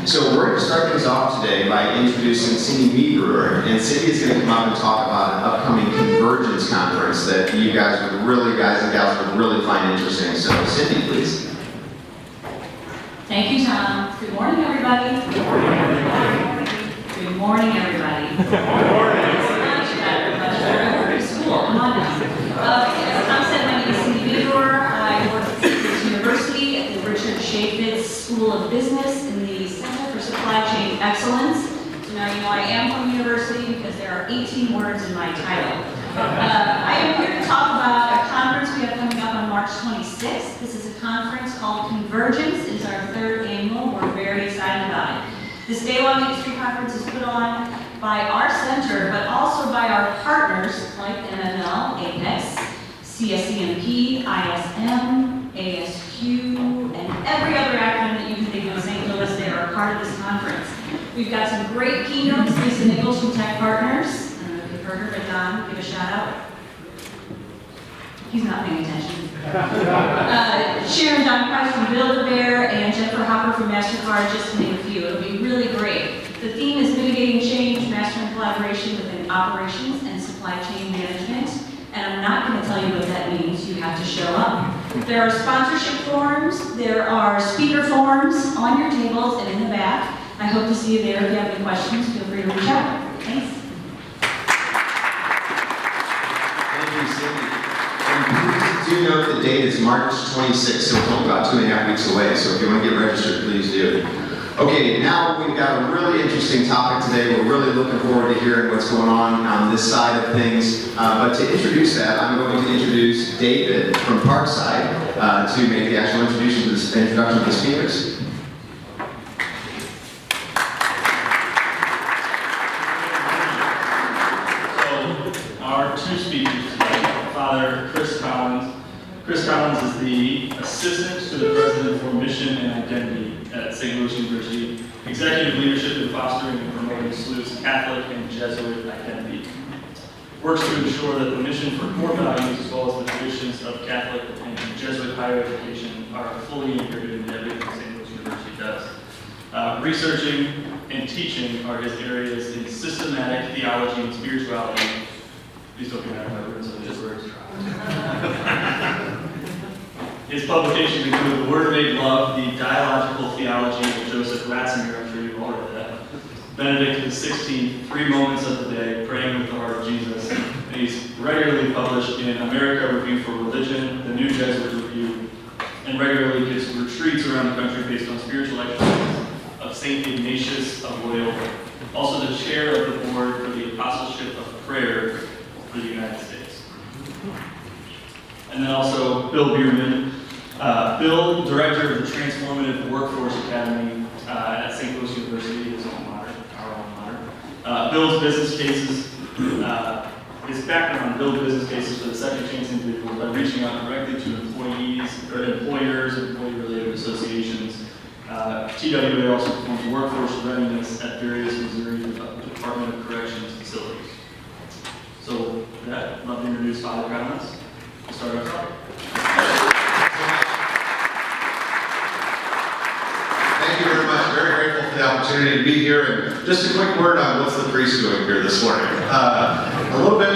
So we're going to start things off today by introducing Cindy Brewer, and Cindy is going to come up and talk about an upcoming Convergence conference that you guys and gals would really find interesting. So Cindy, please. Thank you, Tom. Good morning, everybody. Good morning. Good morning, everybody. Good morning. Much better. School. Come on now. As Tom said, my name is Cindy Brewer. I work at Syracuse University at the Richard Chaffetz School of Business in the Center for Supply Chain Excellence. So now you know I am from university because there are 18 words in my title. I am here to talk about a conference we have coming up on March 26th. This is a conference called Convergence. It is our third annual. We're very excited about it. This day-long industry conference is put on by our center, but also by our partners like MML, Apex, CSCMP, ISM, ASQ, and every other acronym that you can think of in St. Louis. They are a part of this conference. We've got some great keynotes. Lisa Nichols from Tech Partners. I don't know if you've heard her, but Don, give a shout out. He's not paying attention. Sharon Don Price from Build-A-Bear and Jennifer Hopper from MasterCard, just to name a few. It'll be really great. The theme is mitigating change, mastering collaboration within operations and supply chain management. And I'm not going to tell you what that means. You have to show up. There are sponsorship forms. There are speaker forms on your tables and in the back. I hope to see you there. If you have any questions, feel free to reach out. Thanks. Thank you, Cindy. And please do note the date is March 26th, so it's only about 2.5 weeks away. So if you want to get registered, please do. Okay, now we've got a really interesting topic today. We're really looking forward to hearing what's going on this side of things. But to introduce that, I'm going to introduce David from Parkside to make the actual introduction to the speakers. So, our two speakers today, Father Chris Collins. Chris Collins is the Assistant to the President for Mission and Identity at St. Louis University, Executive Leadership in Fostering and Promoting SLU's Catholic and Jesuit identity. Works to ensure that the mission for core values as well as the traditions of Catholic and Jesuit higher education are fully integrated in everything St. Louis University does. Researching and teaching are his areas in systematic theology and spirituality. Please don't be mad at my words, I'm just words. His publications include The Word Made Love, The Dialogical Theology of Joseph Ratzinger, I'm sure you've all read that, Benedict XVI, 3 Moments of the Day, Praying with the Heart of Jesus, and he's regularly published in America Review for Religion, The New Jesuit Review, and regularly gives retreats around the country based on spiritual exercises of St. Ignatius of Loyola, also the chair of the board for the Apostleship of Prayer for the United States. And then also Bill Bierman. Bill, director of the Transformative Workforce Academy at St. Louis University, his alma mater, our alma mater. Bill's business cases, his background build business cases for the second chance individuals by reaching out directly to employees, or employers, employee-related associations. TWA also performs workforce readiness at various Missouri Department of Corrections facilities. So with that, I'd love to introduce Father Collins. We'll start our talk. Thank you very much. Very grateful for the opportunity to be here. And just a quick word on what's the priest doing here this morning. A little bit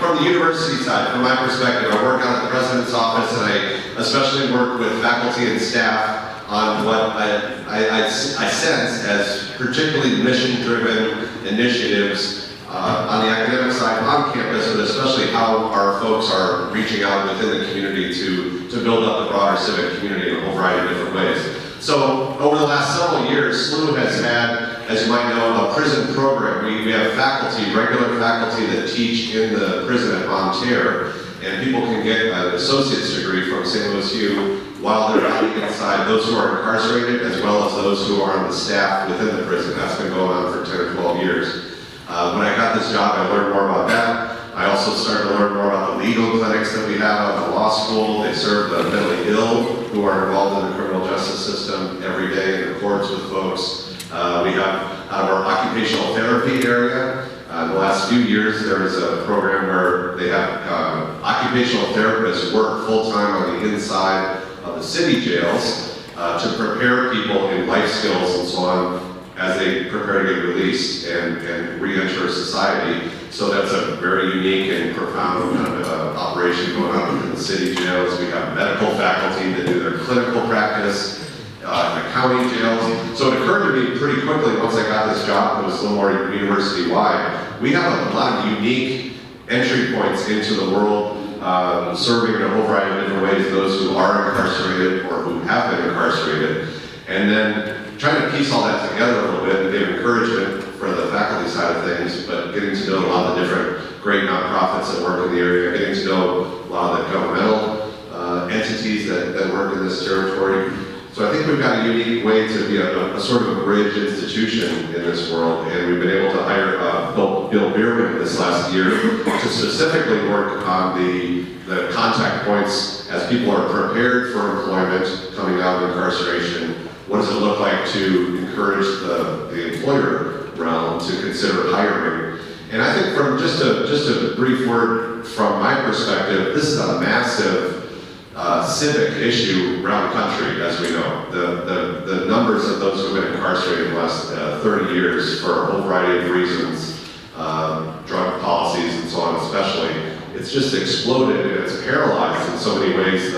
from the university side, from my perspective. I work out at the president's office, and I especially work with faculty and staff on what I sense as particularly mission-driven initiatives on the academic side on campus, but especially how our folks are reaching out within the community to build up the broader civic community in a whole variety of different ways. So over the last several years, SLU has had, as you might know, a prison program. We have faculty, regular faculty that teach in the prison at Bonne Terre, and people can get an associate's degree from St. Louis U while they're out inside, those who are incarcerated as well as those who are on the staff within the prison. That's been going on for 10 or 12 years. When I got this job, I learned more about that. I also started to learn more about the legal clinics that we have at the law school. They serve the mentally ill who are involved in the criminal justice system every day in the courts with folks. We have out of our occupational therapy area. In the last few years, there is a program where they have occupational therapists work full-time on the inside of the city jails. to prepare people in life skills and so on as they prepare to get released and re-enter society. So that's a very unique and profound kind of operation going on within the city jails. We have medical faculty that do their clinical practice, the county jails. So it occurred to me pretty quickly once I got this job, it was a little more university-wide. We have a lot of unique entry points into the world, serving in a whole variety of different ways those who are incarcerated or who have been incarcerated. And then trying to piece all that together a little bit and give encouragement for the faculty side of things, but getting to know a lot of the different great nonprofits that work in the area, getting to know a lot of the governmental entities that work in this territory. So I think we've got a unique way to be a sort of a bridge institution in this world, and we've been able to hire Bill Bierman this last year to specifically work on the contact points as people are prepared for employment coming out of incarceration. What does it look like to encourage the employer realm to consider hiring? And I think from just a brief word from my perspective, this is a massive civic issue around the country, as we know. The numbers of those who have been incarcerated in the last 30 years for a whole variety of reasons, drug policies and so on especially, it's just exploded and it's paralyzed in so many ways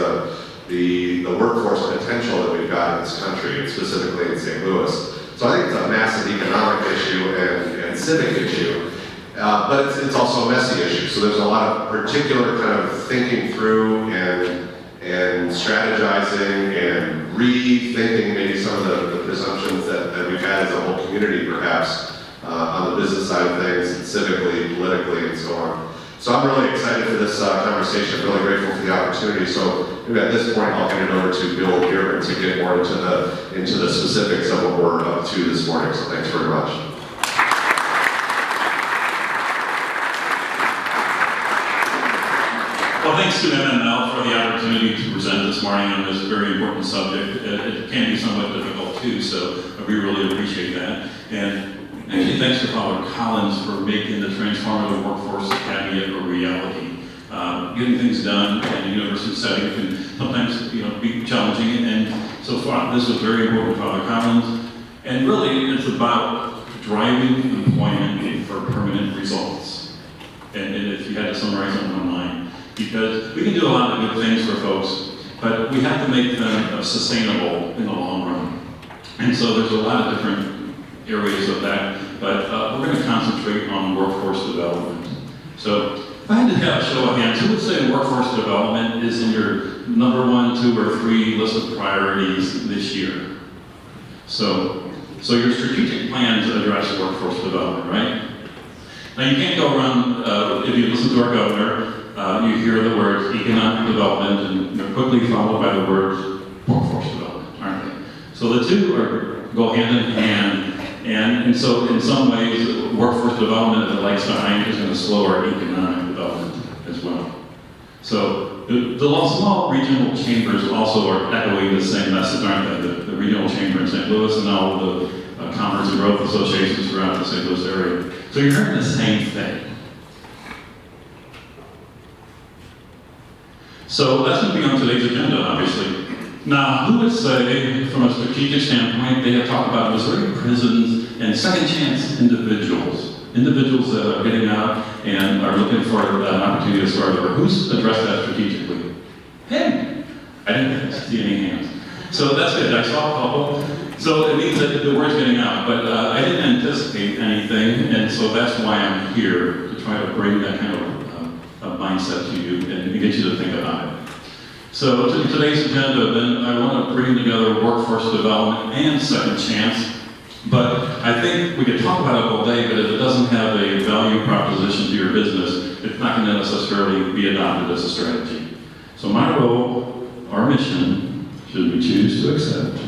the workforce potential that we've got in this country, and specifically in St. Louis. So I think it's a massive economic issue and civic issue, but it's also a messy issue. So there's a lot of particular kind of thinking through and strategizing and rethinking maybe some of the presumptions that we've had as a whole community perhaps on the business side of things, and civically, politically, and so on. So I'm really excited for this conversation. I'm really grateful for the opportunity. So maybe at this point I'll hand it over to Bill Bierman to get more into the specifics of what we're up to this morning. So thanks very much. Well, thanks to MML for the opportunity to present this morning on this very important subject. It can be somewhat difficult too, so we really appreciate that. And actually, thanks to Father Collins for making the Transformative Workforce Academy a reality. Getting things done in a university setting can sometimes be challenging, and so far this was very important to Father Collins. And really, it's about driving employment for permanent results. And if you had to summarize it in one line, because we can do a lot of good things for folks, but we have to make them sustainable in the long run. And so there's a lot of different areas of that, but we're going to concentrate on workforce development. So if I had to have a show of hands, who would say workforce development is in your number 1, 2, or 3 list of priorities this year? So your strategic plans address workforce development, right? Now you can't go around, if you listen to our governor, you hear the words economic development and they're quickly followed by the words workforce development, aren't they? So the two go hand in hand, and so in some ways, workforce development that lags behind is going to slow our economic development as well. So the small regional chambers also are echoing the same message, aren't they? The regional chamber in St. Louis and all the commerce and growth associations throughout the St. Louis area. So you're hearing the same thing. So that's going to be on today's agenda, obviously. Now, who would say, from a strategic standpoint, they have talked about Missouri prisons and second chance individuals that are getting out and are looking for an opportunity to start over. Who's addressed that strategically? Hey, I didn't see any hands. So that's good. I saw a couple. So it means that the word's getting out, but I didn't anticipate anything, and so that's why I'm here, to try to bring that kind of mindset to you and get you to think about it. So to today's agenda, then I want to bring together workforce development and second chance. But I think we could talk about it all day, but if it doesn't have a value proposition to your business, it's not going to necessarily be adopted as a strategy. So my role, our mission, should we choose to accept,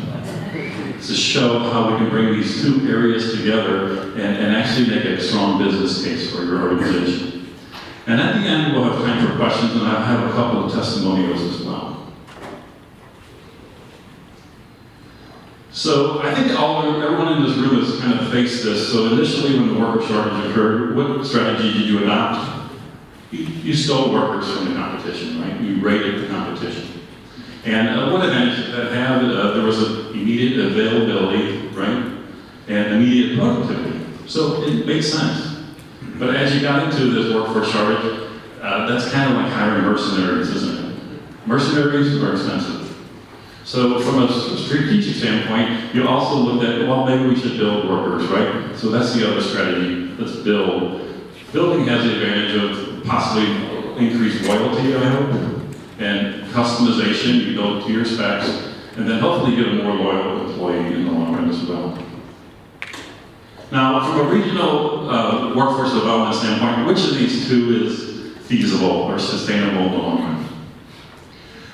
is to show how we can bring these two areas together and actually make a strong business case for your organization. And at the end, we'll have time for questions, and I'll have a couple of testimonials as well. So I think everyone in this room has kind of faced this. So initially, when the worker shortage occurred, what strategy did you adopt? You stole workers from the competition, right? You raided the competition. And one advantage that had, there was an immediate availability, right? And immediate productivity. So it makes sense. But as you got into this workforce shortage, that's kind of like hiring mercenaries, isn't it? Mercenaries are expensive. So from a strategic standpoint, you also looked at, well, maybe we should build workers, right? So that's the other strategy. Let's build. Building has the advantage of possibly increased loyalty, I hope, and customization. You build to your specs, and then hopefully get a more loyal employee in the long run as well. Now, from a regional workforce development standpoint, which of these two is feasible or sustainable in the long run?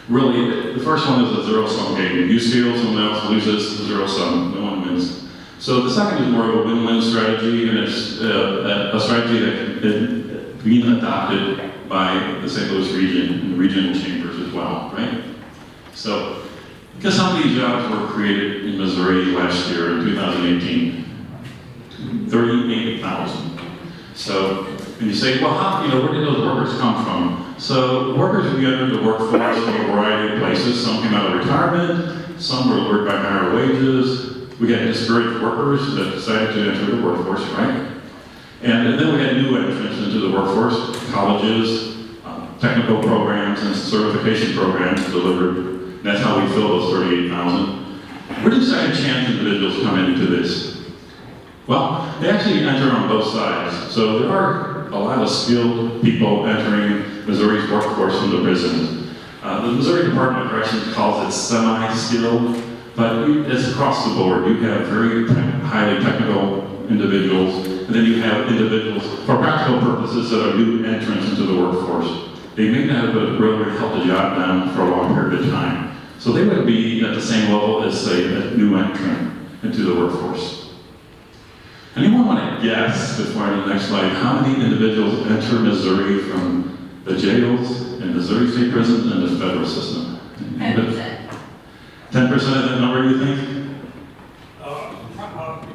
Really, the first one is a zero-sum game. You steal, someone else loses, zero-sum, no one wins. So the second is more of a win-win strategy, and it's a strategy that can be adopted by the St. Louis region and the regional chambers as well, right? So, guess how many jobs were created in Missouri last year in 2018? 38,000. So, and you say, well, how, where did those workers come from? So, workers who entered the workforce from a variety of places. Some came out of retirement, some were lured by higher wages. We had discouraged workers that decided to enter the workforce, right? And then we had new entrants into the workforce, colleges, technical programs, and certification programs delivered. That's how we fill those 38,000. Where do second chance individuals come into this? Well, they actually enter on both sides. So there are a lot of skilled people entering Missouri's workforce from the prisons. The Missouri Department of Corrections calls it semi-skilled, but it's across the board. You have very highly technical individuals, and then you have individuals, for practical purposes, that are new entrants into the workforce. They may not have really held the job down for a long period of time. So they would be at the same level as, say, a new entrant into the workforce. Anyone want to guess, before I go to the next slide, how many individuals enter Missouri from the jails and Missouri State prisons and the federal system? 10%. 10% of that number, you think?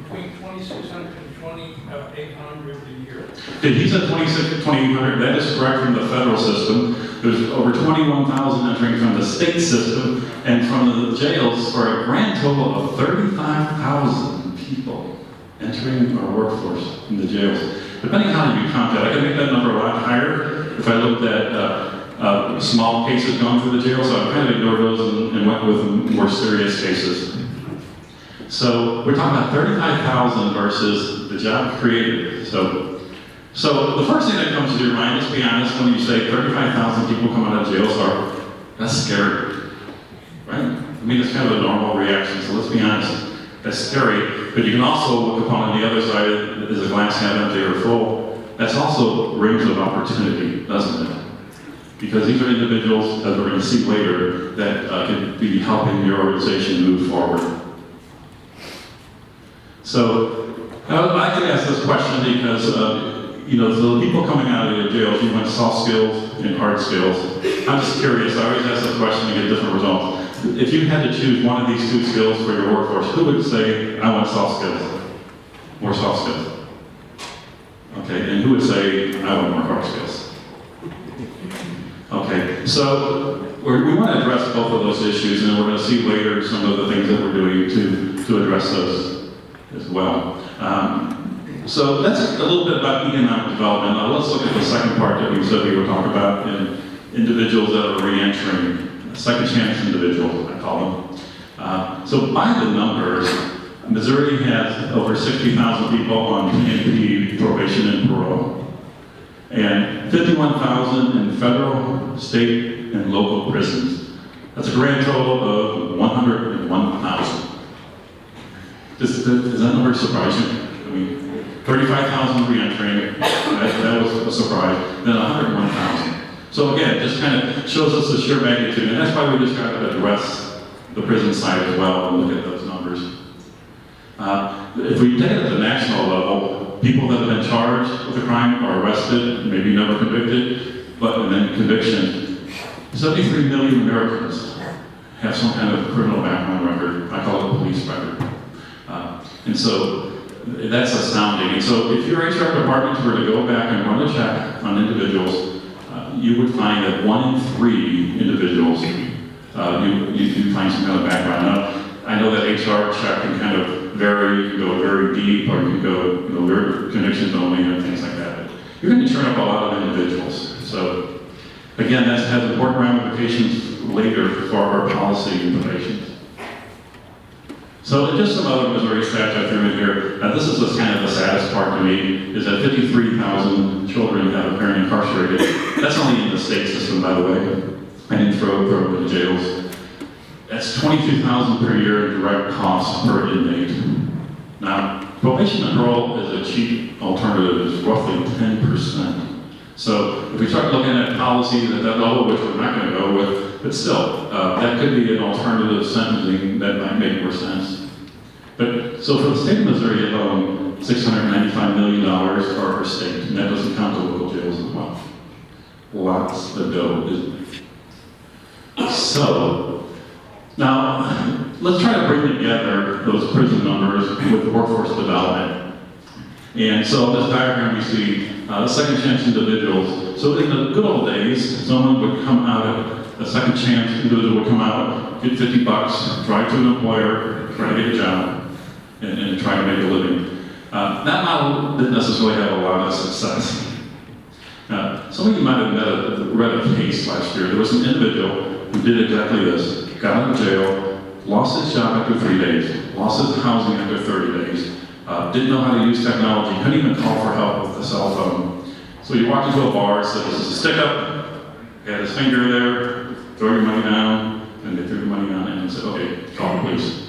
Between 2,600 and 2,800 a year. Okay, he said 26 to 2,800. That is correct from the federal system. There's over 21,000 entering from the state system and from the jails, for a grand total of 35,000 people entering our workforce in the jails. Depending on how you count that, I can make that number a lot higher if I looked at small cases going through the jail, so I kind of ignored those and went with more serious cases. So we're talking about 35,000 versus the job created. So the first thing that comes to your mind, let's be honest, when you say 35,000 people come out of jail, that's scary, right? I mean, it's kind of a normal reaction, so let's be honest. That's scary, but you can also look upon the other side, is a glass half empty or full? That's also rings of opportunity, doesn't it? Because these are individuals, as we're going to see later, that could be helping your organization move forward. So, I like to ask this question because, the people coming out of the jails, you want soft skills and hard skills. I'm just curious, I always ask this question to get different results. If you had to choose one of these two skills for your workforce, who would say, I want soft skills? More soft skills. Okay, and who would say, I want more hard skills? Okay, so we want to address both of those issues, and we're going to see later some of the things that we're doing to address those as well. So that's a little bit about economic development. Now let's look at the second part that we said we would talk about in individuals that are re-entering. Second chance individuals, I call them. So by the numbers, Missouri has over 60,000 people on PNP, probation and parole, and 51,000 in federal, state, and local prisons. That's a grand total of 101,000. Does that number surprise you? I mean, 35,000 re-entering, that was a surprise, then 101,000. So again, just kind of shows us the sheer magnitude, and that's why we just got to address the prison side as well and look at those numbers. If we take it at the national level, people that have been charged with a crime are arrested, maybe never convicted, and then conviction. 73 million Americans have some kind of criminal background record. I call it a police record. And so that's astounding. And so if your HR department were to go back and run a check on individuals, you would find that 1 in 3 individuals you do find some kind of background. Now, I know that HR check can kind of vary, you can go very deep, or you can go, very convictions only and things like that. But you're going to turn up a lot of individuals. So, again, that has important ramifications later for our policy implications. So just some other Missouri stats I threw in here. Now this is what's kind of the saddest part to me, is that 53,000 children have a parent incarcerated. That's only in the state system, by the way. I didn't throw them in jails. That's 22,000 per year in direct costs per inmate. Now, probation and parole is a cheap alternative, is roughly 10%. So if we start looking at policies at that level, which we're not going to go with, but still, that could be an alternative sentencing that might make more sense. But so for the state of Missouri alone, $695 million for our state, and that doesn't count the local jails as well. Lots of dough, isn't it? So now let's try to bring together those prison numbers with workforce development. And so this diagram we see second chance individuals. So in the good old days, someone would come out, a second chance individual would come out, get $50, drive to an employer, try to get a job, and try to make a living. That model didn't necessarily have a lot of success. Some of you might have read a case last year. There was an individual who did exactly this, got out of jail, lost his job after 3 days, lost his housing after 30 days, didn't know how to use technology, couldn't even call for help with a cell phone. So he walked into a bar, said, "This is a stick up," had his finger there, throw your money down, and they threw the money down and said, "Okay, call the police."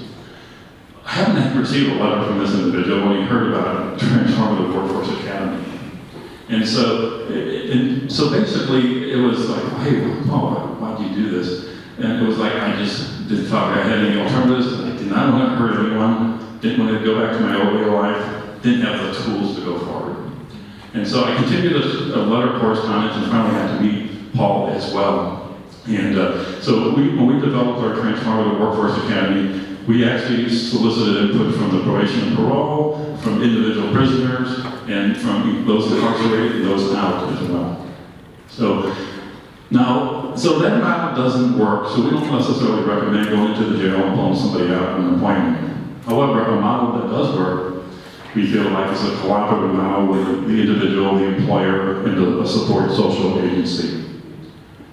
I haven't received a letter from this individual when he heard about Transformative Workforce Academy. And so basically it was like, "Hey, Paul, why'd you do this?" And it was like, I just didn't thought I had any alternatives. I did not want to hurt anyone, didn't want to go back to my old way of life, didn't have the tools to go forward. And so I continued a letter correspondence and finally got to meet Paul as well. And so when we developed our Transformative Workforce Academy, we actually solicited input from the probation and parole, from individual prisoners, and from those incarcerated and those out as well. So now, so that model doesn't work, so we don't necessarily recommend going into the jail and pulling somebody out in an appointment. However, a model that does work, we feel like is a cooperative model with the individual, the employer, and a support social agency.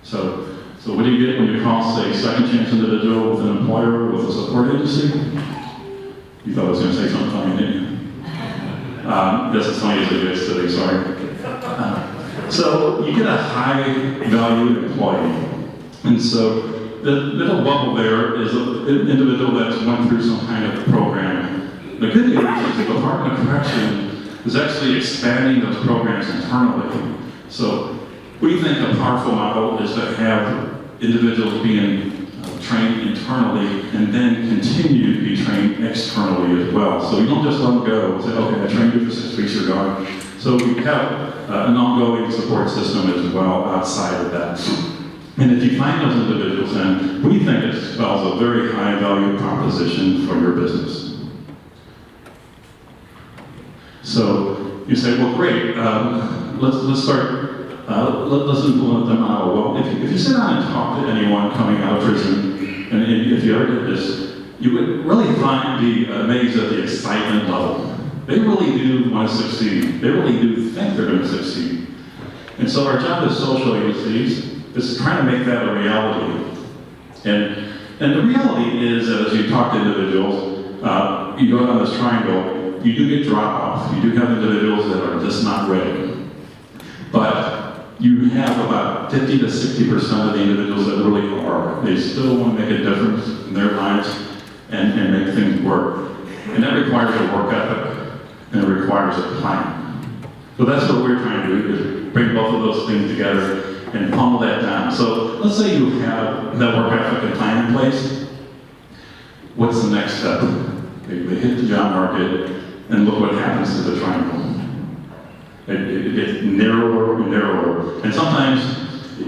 So what do you get when you call, say, second chance individual with an employer with a support agency? You thought I was going to say something funny, didn't you? That's as funny as it is today, sorry. So you get a high-value employee. And so the little bubble there is an individual that's went through some kind of program. The good news is the Department of Correction is actually expanding those programs internally. So we think a powerful model is to have individuals being trained internally and then continue to be trained externally as well. So you don't just let them go and say, "Okay, I trained you for 6 weeks, you're gone." So we have an ongoing support system as well outside of that. And if you find those individuals, then we think it spells a very high value proposition for your business. So you say, "Well, great, let's start. Let's implement the model." Well, if you sit down and talk to anyone coming out of prison, and if you ever did this, you would really be amazed at the excitement level. They really do want to succeed. They really do think they're going to succeed. And so our job as social agencies is trying to make that a reality. And the reality is that as you talk to individuals, you go down this triangle, you do get drop-off. You do have individuals that are just not ready. But you have about 50 to 60% of the individuals that really are. They still want to make a difference in their lives and make things work. And that requires a work ethic, and it requires a plan. So that's what we're trying to do, is bring both of those things together and pummel that down. So let's say you have that work ethic and plan in place. What's the next step? They hit the job market, and look what happens to the triangle. It gets narrower and narrower. And sometimes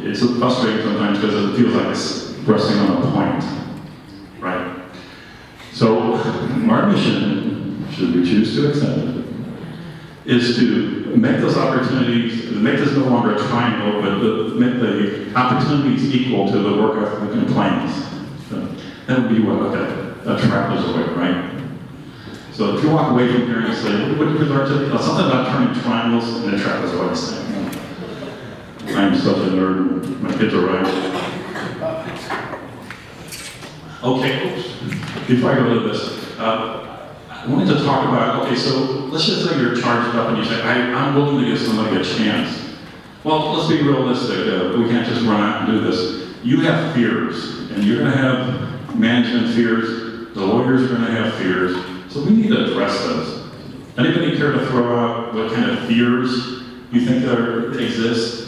it's frustrating sometimes because it feels like it's resting on a point, right? So our mission, should we choose to accept it, is to make those opportunities, make this no longer a triangle, but make the opportunities equal to the work ethic and plans. That would be what, like a trapezoid, right? So if you walk away from here and say, what did we learn today? Something about turning triangles into trapezoids. I'm such a nerd. My kids are right. Okay, oops. Before I go to this, I wanted to talk about, okay, so let's just say you're charged up and you say, I'm willing to give somebody a chance. Well, let's be realistic. We can't just run out and do this. You have fears, and you're going to have management fears. The lawyers are going to have fears. So we need to address those. Anybody care to throw out what kind of fears you think exist?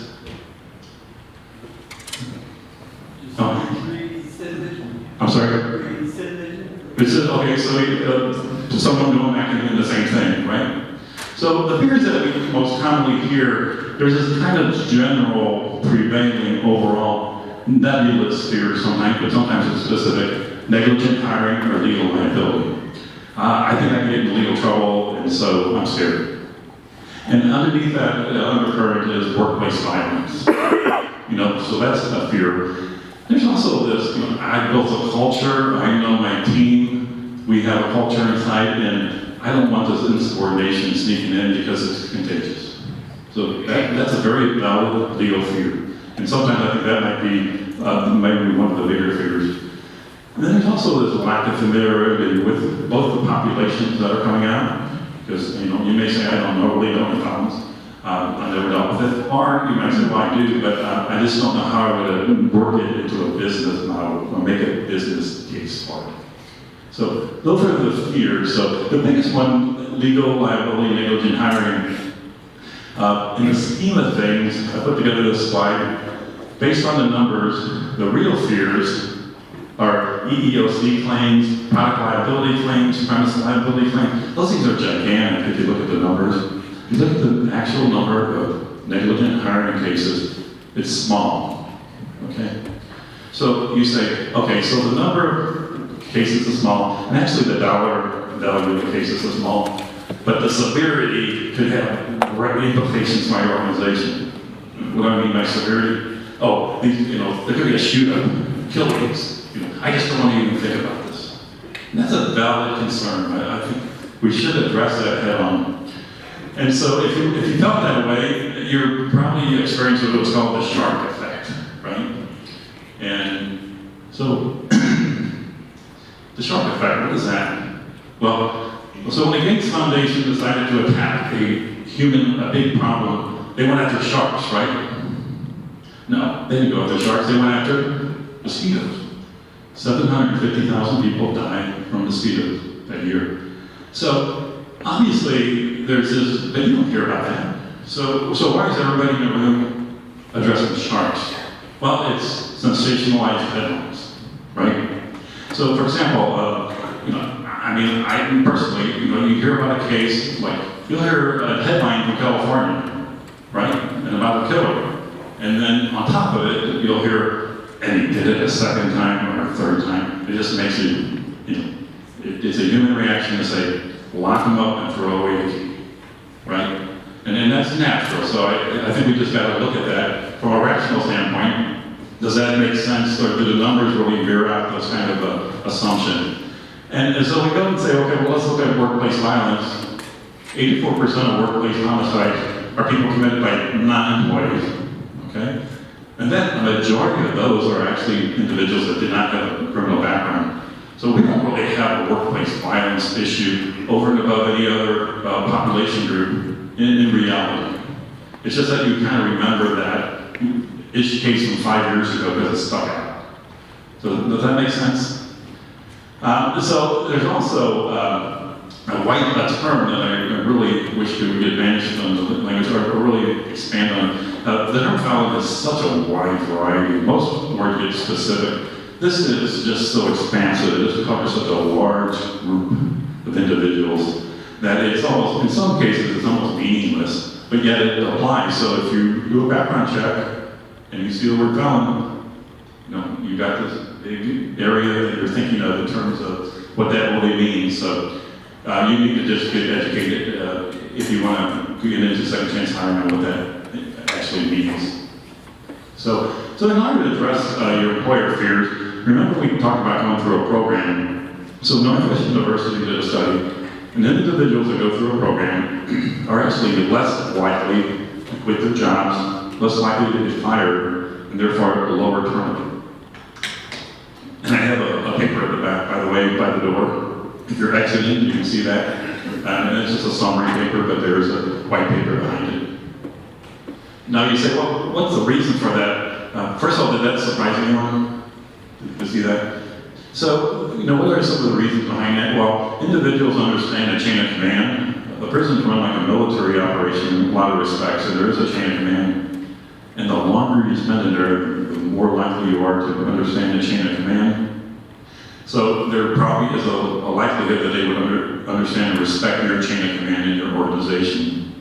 Oh. I'm sorry? It says, okay, so someone going back and doing the same thing, right? So the fears that we most commonly hear, there's this kind of general, prevailing, overall, nebulous fear sometimes, but sometimes it's specific, negligent hiring or legal liability. I think I can get into legal trouble, and so I'm scared. And underneath that undercurrent is workplace violence. So that's a fear. There's also this, I built a culture, I know my team, we have a culture inside, and I don't want this insubordination sneaking in because it's contagious. So that's a very valid legal fear. And sometimes I think that might be maybe one of the bigger fears. And then there's also this lack of familiarity with both the populations that are coming out, because you may say, I don't know, really don't know problems. I never dealt with it. Or you might say, well, I do, but I just don't know how I would work it into a business model or make a business case for it. So those are the fears. So the biggest one, legal liability, negligent hiring. In the scheme of things, I put together this slide. Based on the numbers, the real fears are EEOC claims, product liability claims, premise liability claims. Those things are gigantic if you look at the numbers. If you look at the actual number of negligent hiring cases, it's small, okay? So you say, okay, so the number of cases is small, and actually the dollar value of the cases is small, but the severity could have direct implications for my organization. What do I mean by severity? Oh, there could be a shoot-up, killings. I just don't want to even think about this. And that's a valid concern. I think we should address that head on. And so if you felt that way, you're probably experiencing what's called the shark effect, right? And so the shark effect, what is that? Well, so when the Gates Foundation decided to attack a big problem, they went after sharks, right? No, they didn't go after sharks, they went after mosquitoes. 750,000 people died from mosquitoes that year. So obviously there's this, but you don't hear about that. So why is everybody in the room addressing sharks? Well, it's sensationalized headlines, right? So for example, I personally, you hear about a case, like you'll hear a headline from California, right? And about a killer. And then on top of it, you'll hear, and he did it a second time or a third time. It just makes you, it's a human reaction to say, lock him up and throw away the key, right? And that's natural. So I think we just got to look at that from a rational standpoint. Does that make sense, or do the numbers really bear out this kind of assumption? And so we go and say, okay, well, let's look at workplace violence. 84% of workplace homicides are people committed by non-employees, okay? And then a majority of those are actually individuals that did not have a criminal background. So we don't really have a workplace violence issue over and above any other population group in reality. It's just that you kind of remember that case from 5 years ago because it's stuck out. So does that make sense? So there's also a term that I really wish we would get advantage from the language, or really expand on. The term violence is such a wide variety. Most words get specific. This is just so expansive. It just covers such a large group of individuals that it's almost, in some cases, it's almost meaningless, but yet it applies. So if you do a background check and you see the word felon, you got this big area that you're thinking of in terms of what that really means. So you need to just get educated if you want to get into second chance hiring on what that actually means. So in order to address your employer fears, remember we talked about going through a program. So Northwest University did a study, and individuals that go through a program are actually less likely to quit their jobs, less likely to get fired, and therefore lower turnover. And I have a paper at the back, by the way, by the door. If you're exiting, you can see that. And it's just a summary paper, but there's a white paper behind it. Now you say, well, what's the reason for that? First of all, did that surprise anyone? Did you see that? So, what are some of the reasons behind that? Well, individuals understand a chain of command. A prison's run like a military operation in a lot of respects, so there is a chain of command. And the longer you spend in there, the more likely you are to understand the chain of command. So there probably is a likelihood that they would understand and respect your chain of command in your organization.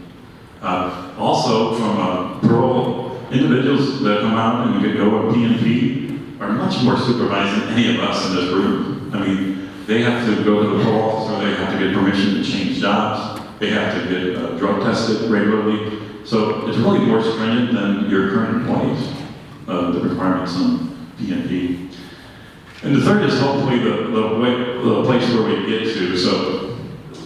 Also, from parole, individuals that come out and go on P&P are much more supervised than any of us in this room. I mean, they have to go to the parole officer, they have to get permission to change jobs, they have to get drug tested regularly. So it's really more stringent than your current employees, the requirements on P&P. And the third is hopefully the place where we get to. So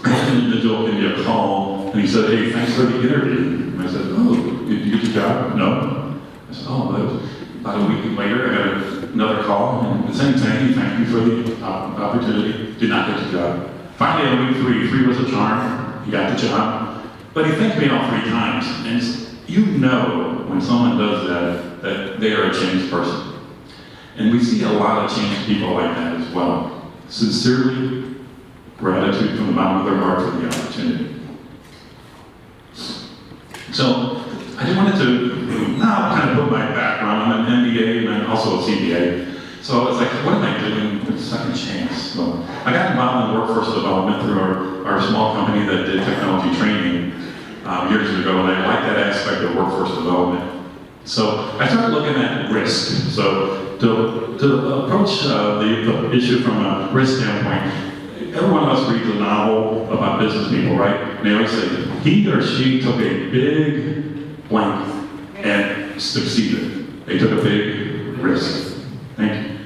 an individual can get a call, and he said, hey, thanks for the interview. And I said, oh, did you get the job? No. I said, oh, about a week later, I got another call, and the same thing, thank you for the opportunity, did not get the job. Finally, on week three was a charm, he got the job, but he thanked me all 3 times, and you know when someone does that they are a changed person. And we see a lot of changed people like that as well. Sincerely, gratitude from the bottom of their heart for the opportunity. So, I just wanted to now kind of put my background. I'm an MBA and I'm also a CPA. So it's like, what am I doing with Second Chance? So I got involved in workforce development through our small company that did technology training years ago, and I like that aspect of workforce development. So I started looking at risk. So to approach the issue from a risk standpoint, every one of us reads a novel about business people, right? And they always say, he or she took a big blank and succeeded. They took a big risk. Thank you.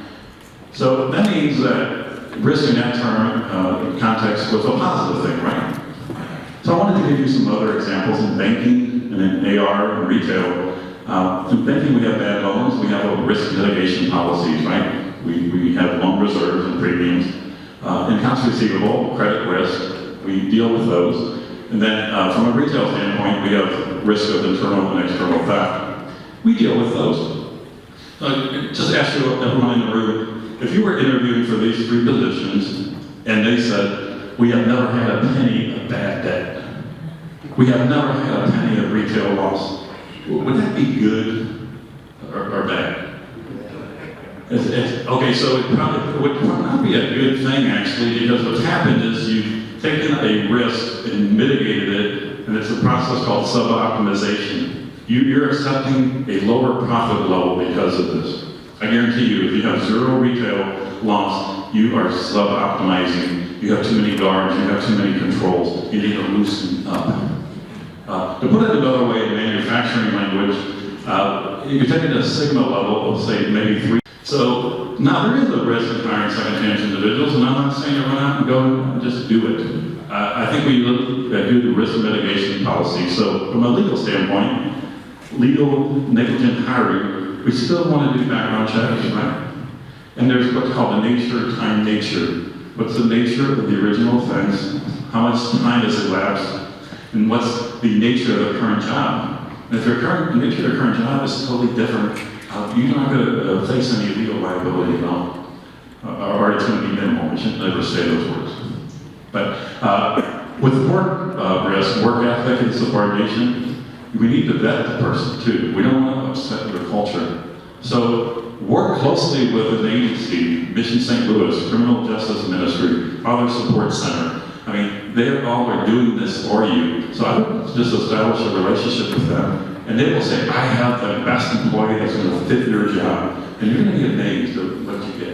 So that means that risk in that term, context, was a positive thing, right? So I wanted to give you some other examples in banking and in AR and retail. In banking, we have bad loans. We have risk mitigation policies, right? We have loan reserves and premiums. In accounts receivable, credit risk, we deal with those. And then from a retail standpoint, we have risk of internal and external theft. We deal with those. Just ask you, everyone in the room, if you were interviewing for these 3 positions and they said, we have never had a penny of bad debt, we have never had a penny of retail loss, would that be good or bad? Okay, so it would not be a good thing actually, because what's happened is you've taken a risk and mitigated it, and it's a process called sub-optimization. You're accepting a lower profit level because of this. I guarantee you, if you have 0 retail loss, you are sub-optimizing. You have too many guards, you have too many controls, you need to loosen up. To put it another way in manufacturing language, you're taking a sigma level of say maybe 3. So now there is a risk of hiring second chance individuals, and I'm not saying to run out and go and just do it. I think we do the risk mitigation policy. So from a legal standpoint, legal negligent hiring, we still want to do background checks, right? And there's what's called the nature, time, nature. What's the nature of the original offense? How much time has elapsed? And what's the nature of the current job? And if the nature of the current job is totally different, you're not going to face any legal liability at all. Or it's going to be minimal. I shouldn't never say those words. But with work risk, work ethic, and subordination, we need to vet the person too. We don't want to upset their culture. So work closely with an agency, Mission St. Louis, Criminal Justice Ministry, Father Support Center. I mean, they all are doing this for you. So I would just establish a relationship with them, and they will say, I have the best employee that's going to fit your job, and you're going to be amazed at what you get.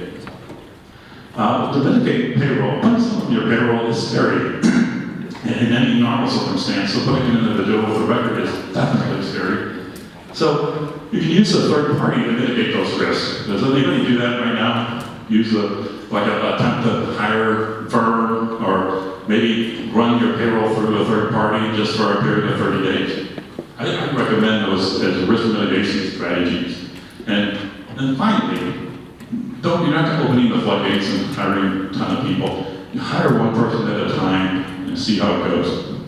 To mitigate payroll, putting someone on your payroll is scary in any normal circumstance, so putting an individual with a record is definitely scary. So you can use a third party to mitigate those risks. Does anybody do that right now? use a attempt to hire firm, or maybe run your payroll through a third party just for a period of 30 days. I recommend those as risk mitigation strategies. And finally, you're not opening the floodgates and hiring a ton of people. You hire one person at a time and see how it goes.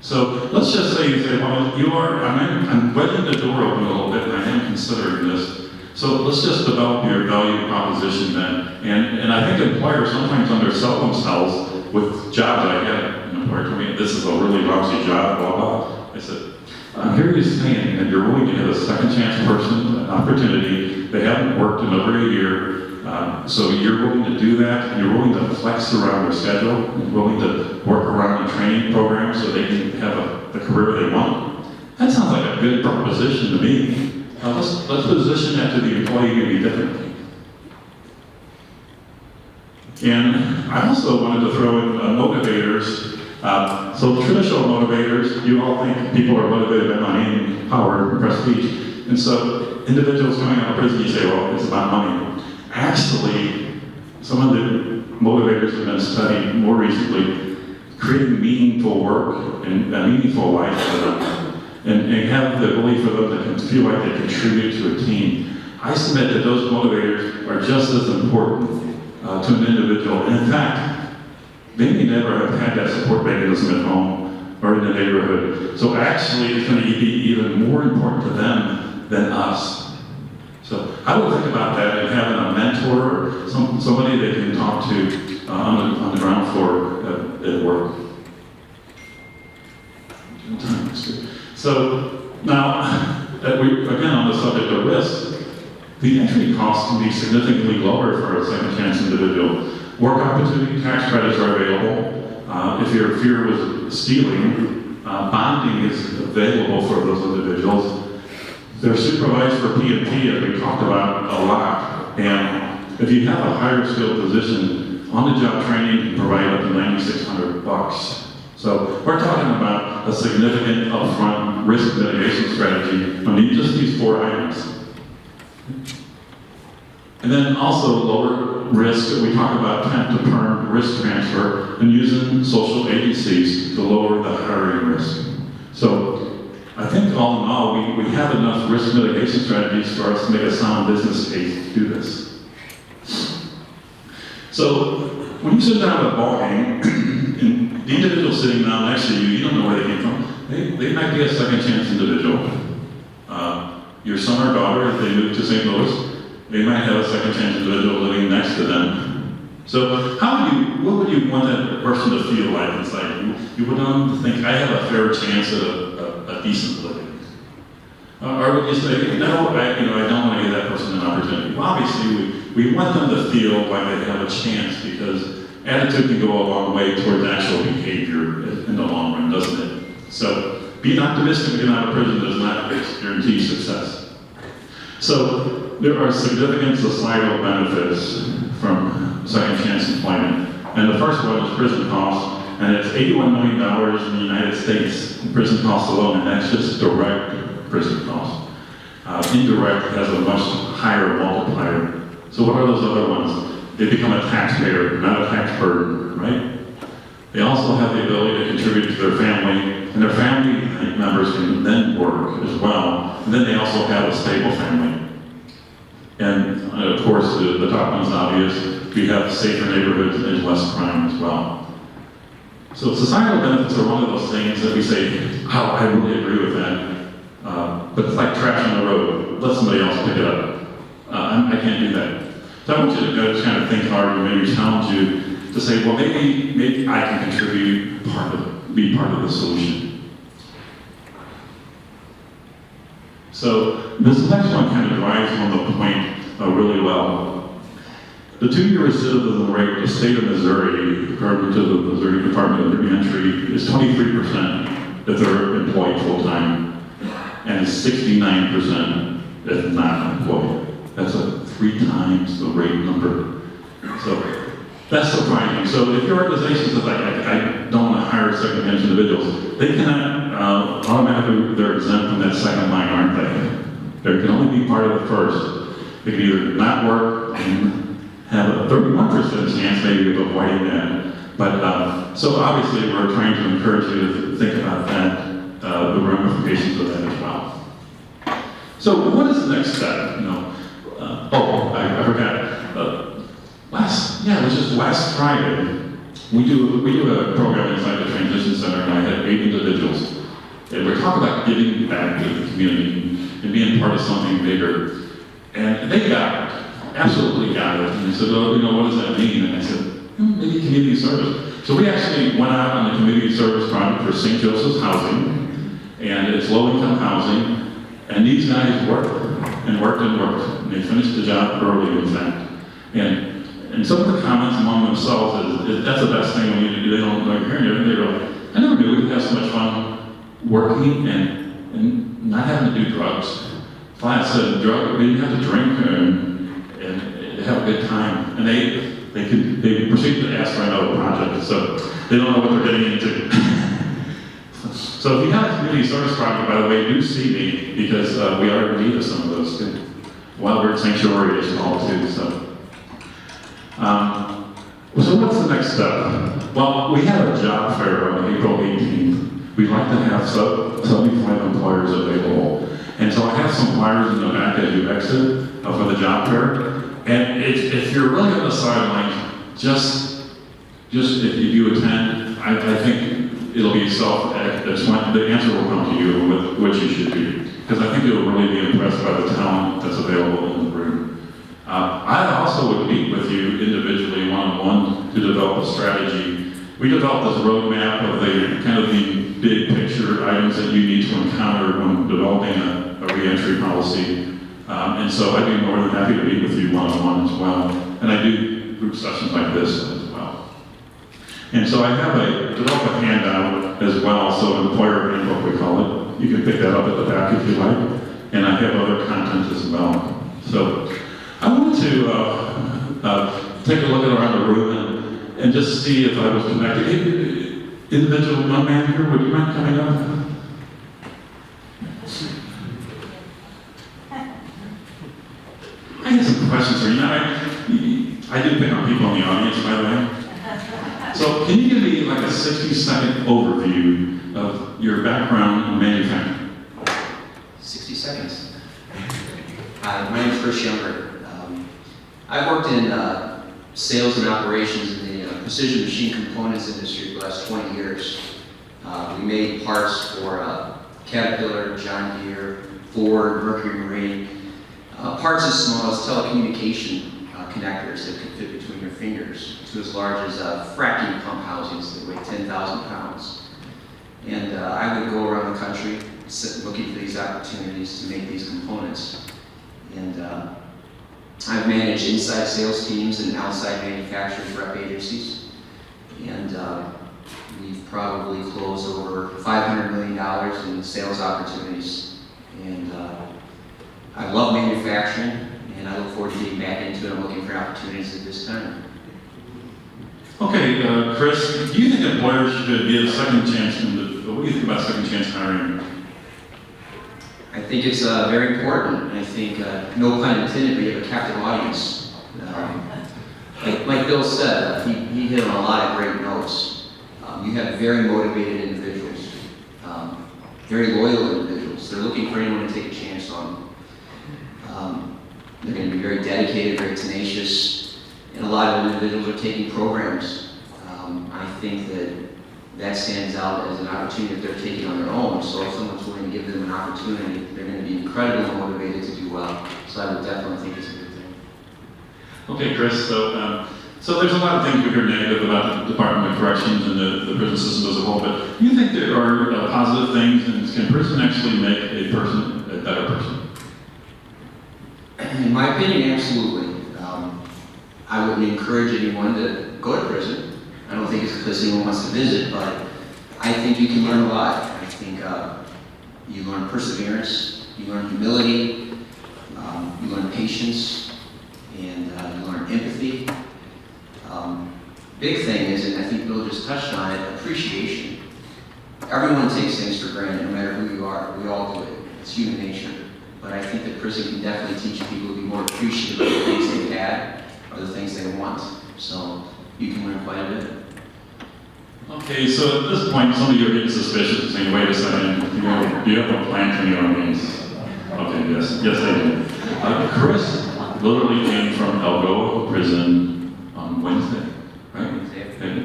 So let's just say you say, well, I'm wedging the door open a little bit, and I am considering this. So let's just develop your value proposition then. And I think employers sometimes undersell themselves with jobs. I had an employer tell me, this is a really lousy job, blah, blah. I said, I'm here you saying that you're willing to give a second chance person an opportunity. They haven't worked in over a year. So you're willing to do that. You're willing to flex around their schedule. You're willing to work around the training program so they can have the career they want. That sounds like a good proposition to me. Let's position that to the employee maybe differently. And I also wanted to throw in motivators. So traditional motivators, you all think people are motivated by money and power and prestige. And so individuals coming out of prison, you say, well, it's about money. Actually, some of the motivators have been studied more recently, creating meaningful work and a meaningful life for them, and have the ability for them to feel like they contribute to a team. I submit that those motivators are just as important to an individual. And in fact, they may never have had that support mechanism at home or in the neighborhood. So actually, it's going to be even more important to them than us. So I would think about that and having a mentor or somebody they can talk to on the ground floor at work. So now, again on the subject of risk, the entry costs can be significantly lower for a second chance individual. Work opportunity tax credits are available. If your fear was stealing, bonding is available for those individuals. They're supervised for P&P, as we talked about a lot. And if you have a higher skilled position, on-the-job training can provide up to $9,600. So we're talking about a significant upfront risk mitigation strategy on just these 4 items. And then also lower risk, we talk about temp to perm risk transfer and using social agencies to lower the hiring risk. So I think all in all, we have enough risk mitigation strategies for us to make a sound business case to do this. So when you sit down at a ball game, and the individual sitting down next to you, you don't know where they came from. They might be a second chance individual. Your son or daughter, if they move to St. Louis, they might have a second chance individual living next to them. So what would you want that person to feel like inside you? You would want them to think, I have a fair chance at a decent living. Or would you say, no, I don't want to give that person an opportunity. Well, obviously, we want them to feel like they have a chance, because attitude can go a long way towards actual behavior in the long run, doesn't it? So being optimistic getting out of prison does not guarantee success. So there are significant societal benefits from second chance employment. And the first one is prison costs. And it's $81 million in the United States in prison costs alone, and that's just direct prison costs. Indirect has a much higher multiplier. So what are those other ones? They become a taxpayer, not a tax burden, right? They also have the ability to contribute to their family, and their family members can then work as well. And then they also have a stable family. And of course, the top one is obvious. We have safer neighborhoods and less crime as well. So societal benefits are one of those things that we say, oh, I really agree with that. But it's like trash on the road. Let somebody else pick it up. I can't do that. So I want you to go just kind of think hard and maybe challenge you to say, well, maybe I can contribute be part of the solution. So this next one kind of drives home the point really well. The 2-year recidivism rate in the state of Missouri, according to the Missouri Department of Reentry, is 23% if they're employed full-time, and 69% if not employed. That's 3 times the rate number. So that's surprising. So if your organization says, I don't want to hire second chance individuals, they cannot automatically, they're exempt from that second line, aren't they? They can only be part of the first. they can either not work and have a 31% chance maybe of avoiding that. But, so obviously we're trying to encourage you to think about that, the ramifications of that as well. So what is the next step? I forgot. It was just last Friday. We do a program inside the transition center, and I had 8 individuals. And we're talking about giving back to the community and being part of something bigger. And they got it, absolutely got it. And they said, what does that mean? And I said, maybe community service. So we actually went out on the community service project for St. Joseph's Housing, and it's low-income housing. And these guys worked and worked and worked. And they finished the job early, in fact. And some of the comments among themselves is that's the best thing when you do. They don't like hearing it. They go, I never knew we could have so much fun working and not having to do drugs. Flat said drug, we didn't have to drink and have a good time. And they proceeded to ask for another project, so they don't know what they're getting into. So if you have a community service project, by the way, do see me, because we are in need of some of those too. Wildbird Sanctuary is called too, so. So what's the next step? Well, we have a job fair on April 18th. We'd like to have 75 employers available. And so I have some flyers in the back as you exit for the job fair. And if you're really on the sidelines, just if you attend, I think it'll be the answer will come to you with what you should do. Because I think you'll really be impressed by the talent that's available in the room. I also would meet with you individually, one-on-one, to develop a strategy. We developed this roadmap of the big picture items that you need to encounter when developing a reentry policy. And so I'd be more than happy to meet with you one-on-one as well. And I do group sessions like this as well. And so I have developed a handout as well, so employer handbook we call it. You can pick that up at the back if you like. And I have other content as well. So I wanted to take a look around the room and just see if I was connected. Individual young man here, would you mind coming up? I have some questions for you. I do pick on people in the audience, by the way. So can you give me like a 60-second overview of your background in manufacturing? 60 seconds. Hi, my name is Chris Younger. I've worked in sales and operations in the precision machine components industry for the last 20 years. We made parts for Caterpillar, John Deere, Ford, Mercury Marine. Parts as small as telecommunication connectors that could fit between your fingers, to as large as fracking pump housings that weigh 10,000 pounds. And I would go around the country looking for these opportunities to make these components. And I've managed inside sales teams and outside manufacturers rep agencies. And we've probably closed over $500 million in sales opportunities. And I love manufacturing, and I look forward to getting back into it. I'm looking for opportunities at this time. Okay, Chris, do you think employers should be a second chance what do you think about second chance hiring? I think it's very important. I think, no pun intended, but you have a captive audience. Like Bill said, he hit on a lot of great notes. You have very motivated individuals, very loyal individuals. They're looking for anyone to take a chance on. They're going to be very dedicated, very tenacious, and a lot of individuals are taking programs. I think that stands out as an opportunity that they're taking on their own. So if someone's willing to give them an opportunity, they're going to be incredibly motivated to do well. So I would definitely think it's a good thing. Okay, Chris, so there's a lot of things we hear negative about the Department of Corrections and the prison system as a whole, but do you think there are positive things, and can prison actually make a person a better person? In my opinion, absolutely. I wouldn't encourage anyone to go to prison. I don't think it's a place anyone wants to visit, but I think you can learn a lot. I think you learn perseverance, you learn humility, you learn patience, and you learn empathy. Big thing is, and I think Bill just touched on it, appreciation. Everyone takes things for granted, no matter who you are. We all do it. It's human nature. but I think that prison can definitely teach people to be more appreciative of the things they've had or the things they want. So you can learn quite a bit. Okay, so at this point, some of you are getting suspicious and saying, wait a second, do you have a plan for New Orleans? Okay, yes, I do. Chris literally came from Algoa prison on Wednesday, right?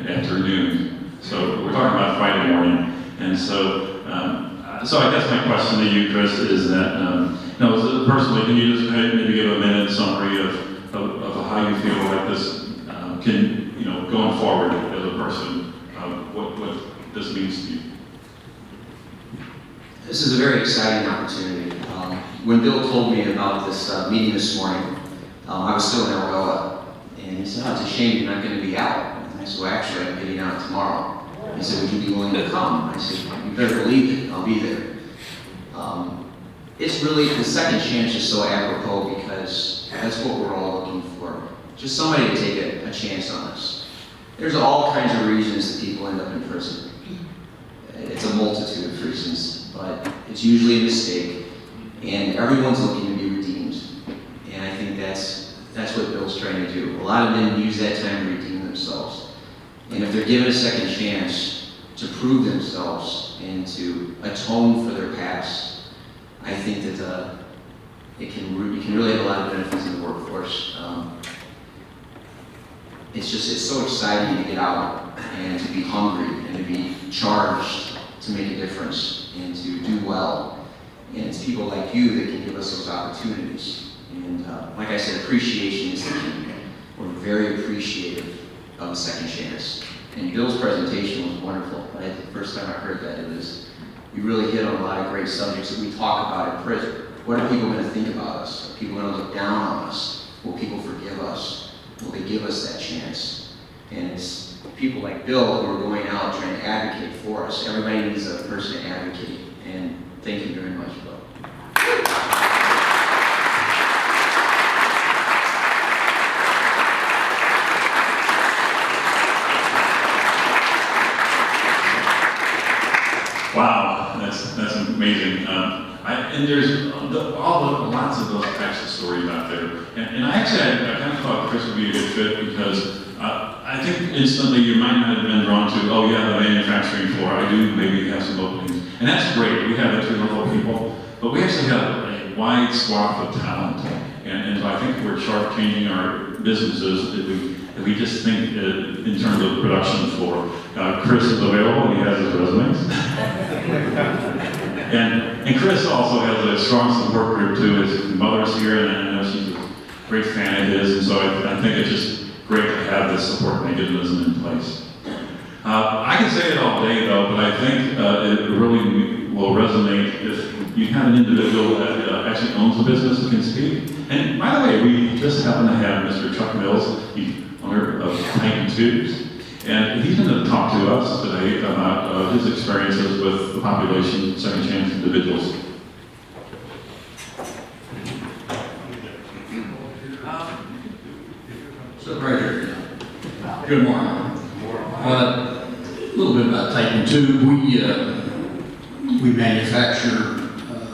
Afternoon. So we're talking about Friday morning. And so, so I guess my question to you, Chris, is that, no, personally, can you just maybe give a minute summary of how you feel like this can, going forward as a person, what this means to you? This is a very exciting opportunity. When Bill told me about this meeting this morning, I was still in Algoa, and he said, "Oh, it's a shame you're not going to be out." And I said, "Well, actually, I'm getting out tomorrow." He said, "Would you be willing to come?" I said, "You better believe it, I'll be there." It's really, the second chance is so apropos because that's what we're all looking for. Just somebody to take a chance on us. There's all kinds of reasons that people end up in prison. It's a multitude of reasons, but it's usually a mistake, and everyone's looking to be redeemed. And I think that's what Bill's trying to do. A lot of men use that time to redeem themselves. And if they're given a second chance to prove themselves and to atone for their past, I think that you can really have a lot of benefits in the workforce. It's so exciting to get out and to be hungry and to be charged to make a difference and to do well. And it's people like you that can give us those opportunities. And like I said, appreciation is the key. We're very appreciative of a second chance. And Bill's presentation was wonderful. The first time I heard that, we really hit on a lot of great subjects that we talk about in prison. What are people going to think about us? Are people going to look down on us? Will people forgive us? Will they give us that chance? And it's people like Bill who are going out trying to advocate for us. Everybody needs a person to advocate. And thank you very much, Bill. Wow, that's amazing. And there's lots of those types of stories out there. And I kind of thought Chris would be a good fit because I think instantly you might not have been drawn to, oh yeah, the manufacturing floor. I do maybe have some openings. And that's great. We have entry-level people, but we actually have a wide swath of talent. And so I think we're short-changing our businesses if we just think in terms of the production floor. Chris is available, he has his resumes. and Chris also has a strong support group too. His mother's here, and I know she's a great fan of his, and so I think it's just great to have this support mechanism in place. I can say it all day though, but I think it really will resonate if you have an individual that actually owns a business and can speak. And by the way, we just happen to have Mr. Chuck Mills, the owner of Titan Tubes, and he's going to talk to us today about his experiences with the population second chance individuals. So right here. Good morning. A little bit about Titan Tube. We manufacture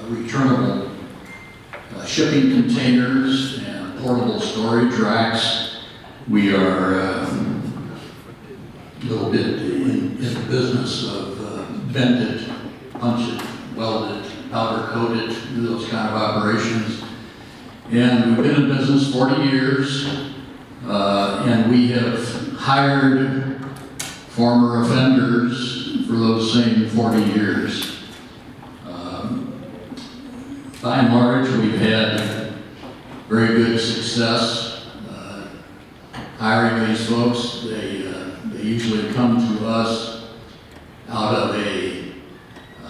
returnable shipping containers and portable storage racks. We are a little bit in the business of bended, punched, welded, powder coated, those kind of operations. And we've been in business 40 years, and we have hired former offenders for those same 40 years. By and large, we've had very good success hiring these folks. They usually come to us out of a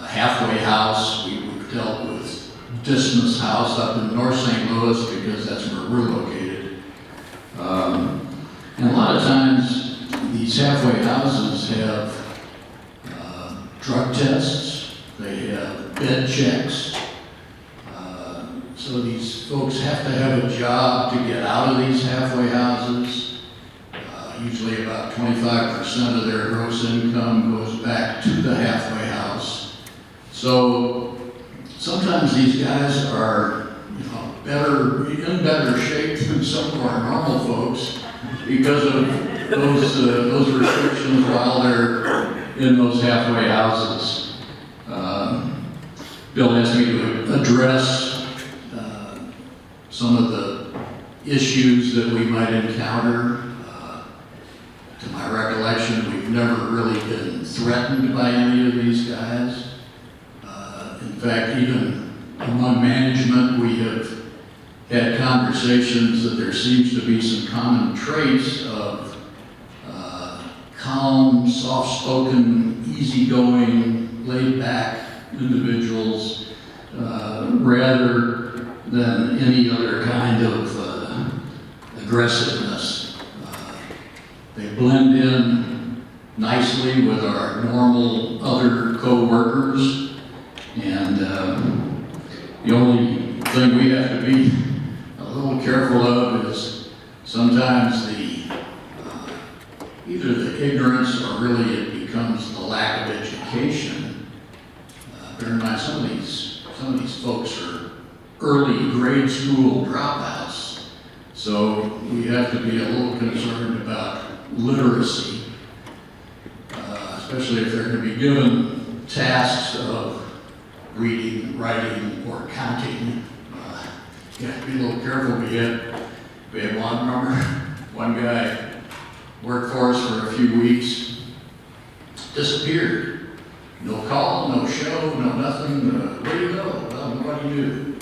halfway house. We've dealt with Dismas House up in North St. Louis because that's where we're located. And a lot of times, these halfway houses have drug tests, they have bed checks. So these folks have to have a job to get out of these halfway houses. Usually about 25% of their gross income goes back to the halfway house. So sometimes these guys are in better shape than some of our normal folks because of those restrictions while they're in those halfway houses. Bill asked me to address some of the issues that we might encounter. To my recollection, we've never really been threatened by any of these guys. In fact, even among management, we have had conversations that there seems to be some common traits of calm, soft-spoken, easygoing, laid-back individuals rather than any other kind of aggressiveness. They blend in nicely with our normal other co-workers, and the only thing we have to be a little careful of is sometimes either the ignorance or really it becomes the lack of education. Bear in mind, some of these folks are early grade school dropouts, so we have to be a little concerned about literacy, especially if they're going to be given tasks of reading, writing, or counting. You have to be a little careful. We had one guy worked for us for a few weeks, disappeared. No call, no show, no nothing. Where do you go? Well, nobody knew.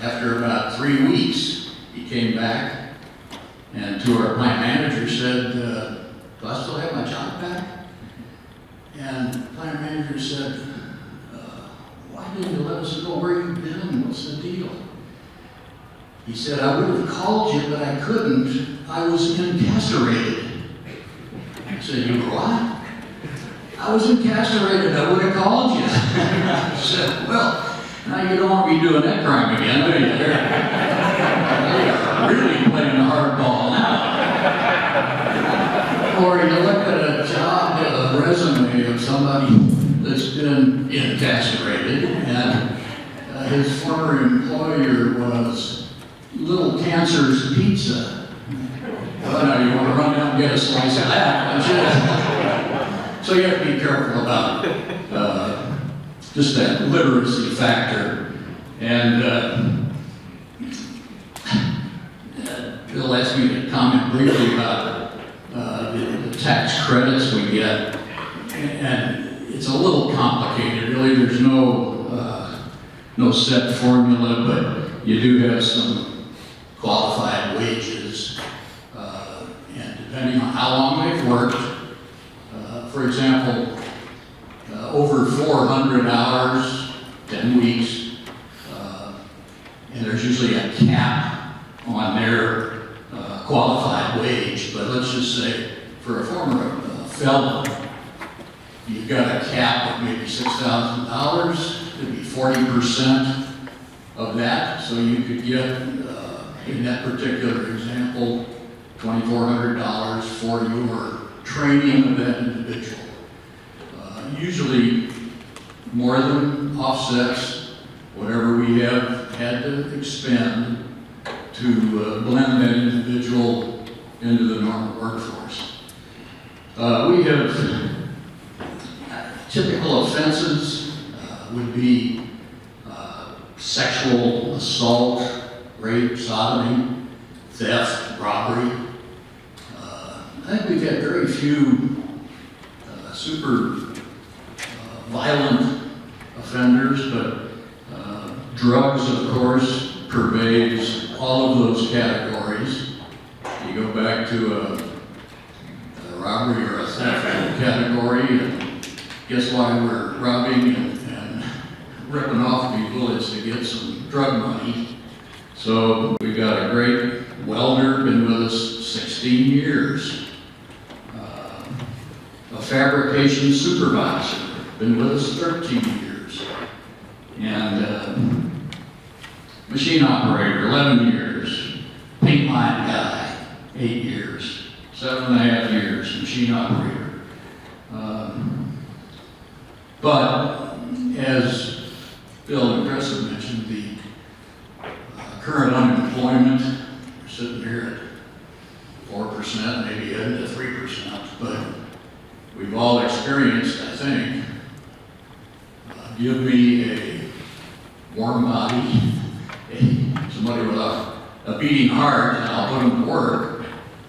After about 3 weeks, he came back and to our plant manager said, do I still have my job back? And the plant manager said, why didn't you let us know where you've been? What's the deal? He said, I would have called you, but I couldn't. I was incarcerated. I said, you were what? I was incarcerated. I would have called you. I said, well, now you don't want me doing that crime again, do you? They're really playing hardball now. Or you look at a job, a resume of somebody that's been incarcerated, and his former employer was Little Cancer's Pizza. Well, now you want to run down and get a slice of that, don't you? So you have to be careful about just that literacy factor. And Bill asked me to comment briefly about the tax credits we get. And it's a little complicated, really. There's no set formula, but you do have some qualified wages, and depending on how long they've worked, for example, over 400 hours, 10 weeks, and there's usually a cap on their qualified wage, but let's just say for a former felon, you've got a cap of maybe $6,000, could be 40% of that, so you could get, in that particular example, $2,400 for your training of that individual. Usually more than offsets whatever we have had to expend to blend that individual into the normal workforce. We have typical offenses would be sexual assault, rape, sodomy, theft, robbery. I think we've had very few super violent offenders, but drugs, of course, pervades all of those categories. You go back to a robbery or a theft category, and guess why we're robbing and ripping off people is to get some drug money. So we've got a great welder, been with us 16 years. A fabrication supervisor, been with us 13 years. And machine operator, 11 years. Paint line guy, 8 years. 7.5 years, machine operator. But as Bill and Chris have mentioned, the all experienced, I think. Give me a warm body, somebody with a beating heart, and I'll put them to work.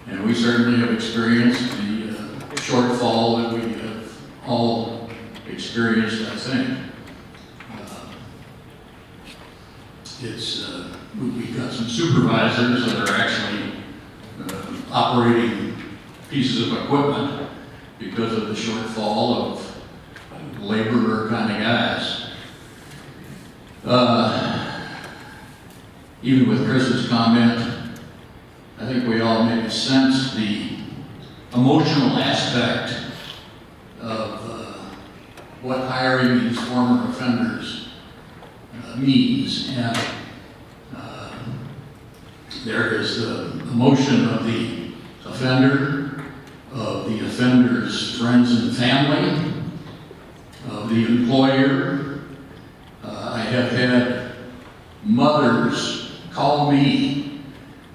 And we certainly have experienced the shortfall that we have all experienced, I think. We've got some supervisors that are actually operating pieces of equipment because of the shortfall of laborer kind of guys. Even with Chris's comment, I think we all maybe sense the emotional aspect of what hiring these former offenders means. And there is the emotion of the offender, of the offender's friends and family, of the employer. I have had mothers call me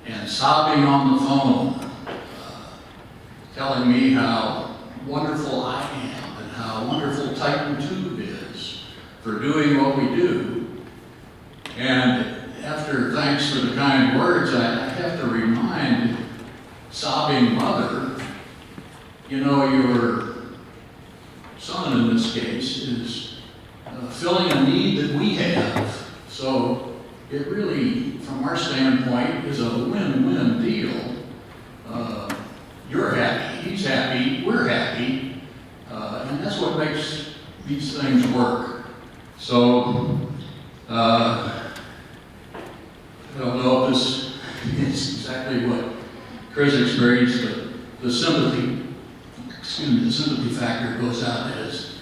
and sobbing on the phone, telling me how wonderful I am and how wonderful Titan Tube is for doing what we do. And after thanks for the kind words, I have to remind sobbing mother, you know, your son in this case is filling a need that we have. So it really, from our standpoint, is a win-win deal. You're happy, he's happy, we're happy, and that's what makes these things work. So, I don't know if this is exactly what Chris experienced, but the sympathy factor goes out as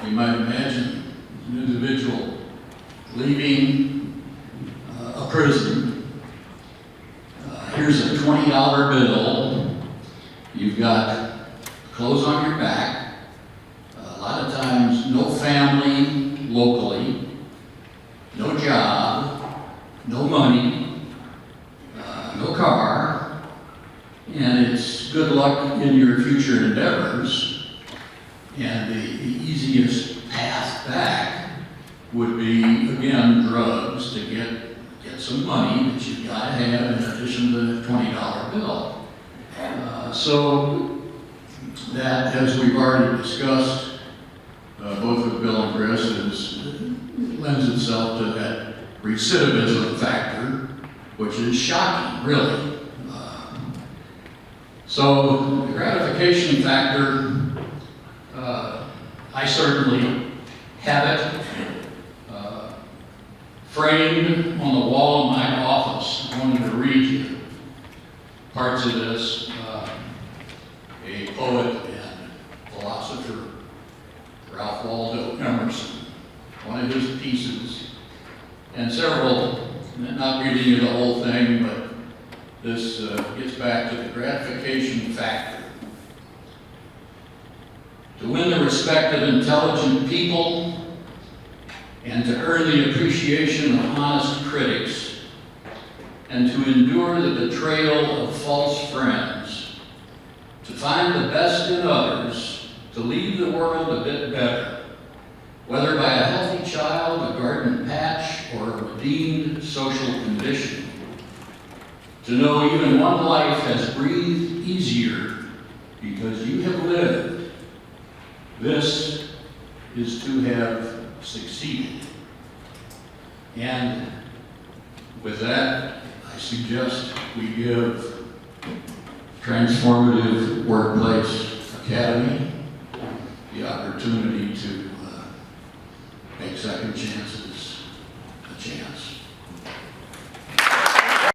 you might imagine an individual leaving a prison. Here's a $20 bill. You've got clothes on your back. A lot of times, no family locally, no job, no money, no car, and it's good luck in your future endeavors. And the easiest path back would be, again, drugs to get some money that you've got to have in addition to the $20 bill. So that, as we've already discussed, both with Bill and Chris, lends itself to that recidivism factor, which is shocking, really. So the gratification factor, I certainly have it framed on the wall of my office. I wanted to read you parts of this. A poet and philosopher, Ralph Waldo Emerson, one of his pieces, and several, not reading you the whole thing, but this gets back to the gratification factor. To win the respect of intelligent people and to earn the appreciation of honest critics and to endure the betrayal of false friends, to find the best in others, to leave the world a bit better, whether by a healthy child, a garden patch, or a redeemed social condition. To know even one life has breathed easier because you have lived. This is to have succeeded. And with that, I suggest we give Transformative Workplace Academy the opportunity to make second chances a chance.